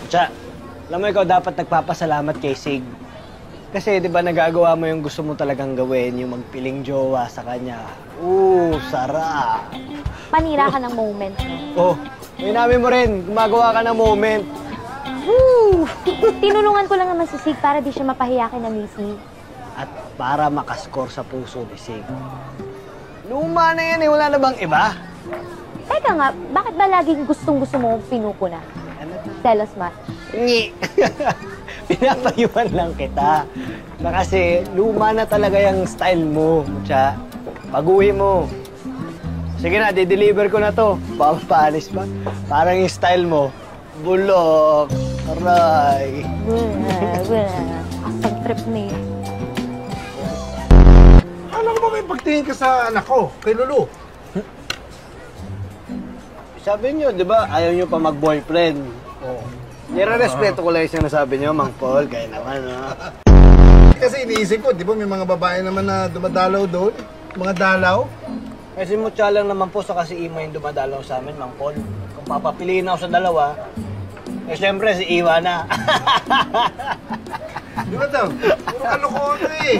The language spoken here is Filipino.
Tsa, alam mo ikaw dapat nagpapasalamat kay Sig. Kasi di ba nagagawa mo yung gusto mo talagang gawin, yung magpiling jowa sa kanya. Sarap! Panira ka ng moment. Oh, namin mo rin, gumagawa ka ng moment. Woo! Tinulungan ko lang naman si Sig para di siya mapahiyakin na Missy. At para makaskor sa puso ni Sig. Luma na yan eh, wala na bang iba? Teka nga, bakit ba laging gustong-gusto mo pinupuna? Tell us much. Ngi! Pinapayuan lang kita. Na kasi luma na talaga yung style mo, Mucha. Baguhin mo. Sige na, di-deliver ko na to. Paalis ba? Parang yung style mo, bulok. Aray. Asang trip ni. Alam mo ba may pagtingin ka sa anak ko, kay Lulu? Sabi niyo, di ba, ayaw niyo pa mag-boyfriend. Oo. Nire-respeto ko lang yung sinasabi niyo, Mang Paul. Kaya naman, ha? Kasi iniisip ko, di ba may mga babae naman na dumadalaw doon? Mga dalaw? Kasi Mucha lang naman po sa kasi Ima yung dumadalaw sa amin, Mang Paul. Kung papapiliin ako sa dalawa, eh siyempre si Iwa na. Di ba daw? Puro kalokohan eh.